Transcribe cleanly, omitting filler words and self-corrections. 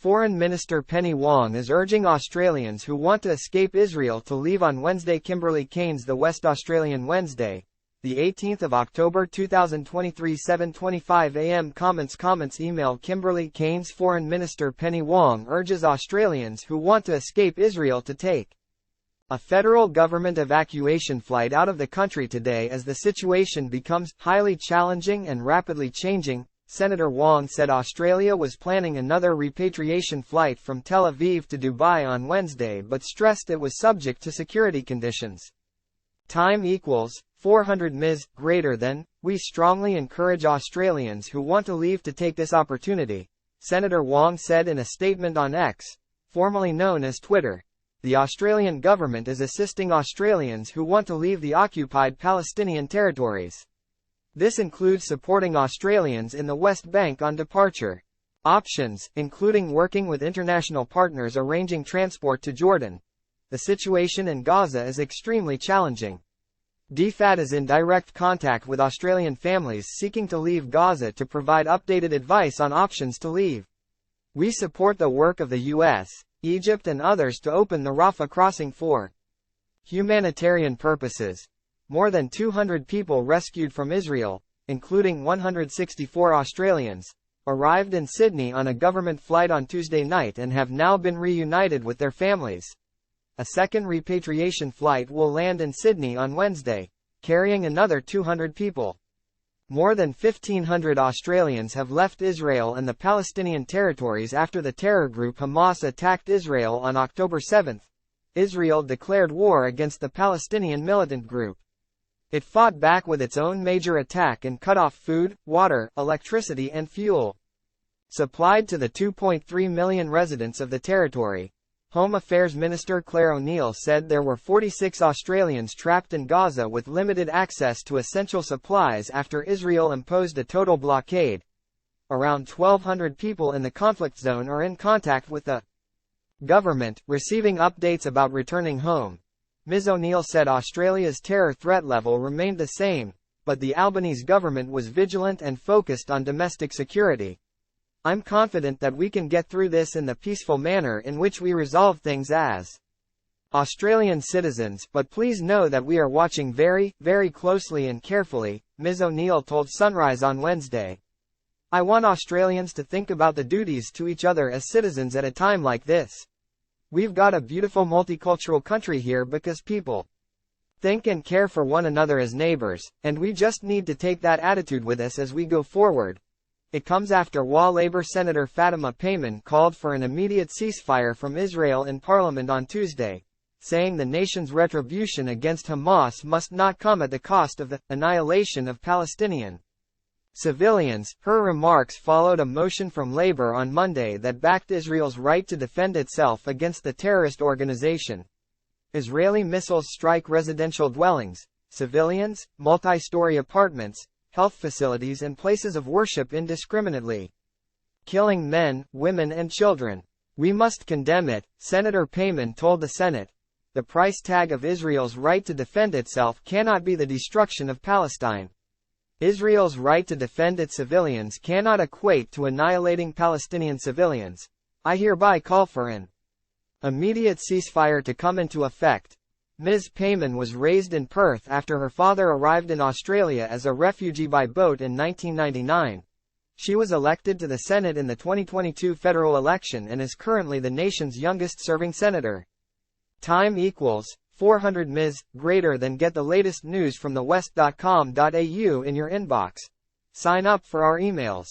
Foreign Minister Penny Wong is urging Australians who want to escape Israel to leave on Wednesday. Kimberly Keynes, The West Australian, Wednesday, the 18th of October 2023, 7:25 a.m. Comments email Kimberly Keynes. Foreign Minister Penny Wong urges Australians who want to escape Israel to take a federal government evacuation flight out of the country today as the situation becomes highly challenging and rapidly changing. Senator Wong said Australia was planning another repatriation flight from Tel Aviv to Dubai on Wednesday but stressed it was subject to security conditions. Time equals 400 ms. greater than. We strongly encourage Australians who want to leave to take this opportunity, Senator Wong said in a statement on X, formerly known as Twitter. The Australian government is assisting Australians who want to leave the occupied Palestinian territories. This includes supporting Australians in the West Bank on departure options, including working with international partners arranging transport to Jordan. The situation in Gaza is extremely challenging. DFAT is in direct contact with Australian families seeking to leave Gaza to provide updated advice on options to leave. We support the work of the US, Egypt and others to open the Rafah crossing for humanitarian purposes. More than 200 people rescued from Israel, including 164 Australians, arrived in Sydney on a government flight on Tuesday night and have now been reunited with their families. A second repatriation flight will land in Sydney on Wednesday, carrying another 200 people. More than 1,500 Australians have left Israel and the Palestinian territories after the terror group Hamas attacked Israel on October 7. Israel declared war against the Palestinian militant group. It fought back with its own major attack and cut off food, water, electricity and fuel supplied to the 2.3 million residents of the territory. Home Affairs Minister Clare O'Neil said there were 46 Australians trapped in Gaza with limited access to essential supplies after Israel imposed a total blockade. Around 1,200 people in the conflict zone are in contact with the government, receiving updates about returning home. Ms. O'Neil said Australia's terror threat level remained the same, but the Albanese government was vigilant and focused on domestic security. I'm confident that we can get through this in the peaceful manner in which we resolve things as Australian citizens, but please know that we are watching very, very closely and carefully, Ms. O'Neil told Sunrise on Wednesday. I want Australians to think about the duties to each other as citizens at a time like this. We've got a beautiful multicultural country here because people think and care for one another as neighbors, and we just need to take that attitude with us as we go forward. It comes after Labour Senator Fatima Payman called for an immediate ceasefire from Israel in Parliament on Tuesday, saying the nation's retribution against Hamas must not come at the cost of the annihilation of Palestinian civilians. Her remarks followed a motion from Labour on Monday that backed Israel's right to defend itself against the terrorist organization. Israeli missiles strike residential dwellings, civilians, multi-story apartments, health facilities and places of worship indiscriminately, killing men, women and children. We must condemn it, Senator Payman told the Senate. The price tag of Israel's right to defend itself cannot be the destruction of Palestine. Israel's right to defend its civilians cannot equate to annihilating Palestinian civilians. I hereby call for an immediate ceasefire to come into effect. Ms. Payman was raised in Perth after her father arrived in Australia as a refugee by boat in 1999. She was elected to the Senate in the 2022 federal election and is currently the nation's youngest serving senator. Time equals 400 ms. greater than. Get the latest news from thewest.com.au in your inbox. Sign up for our emails.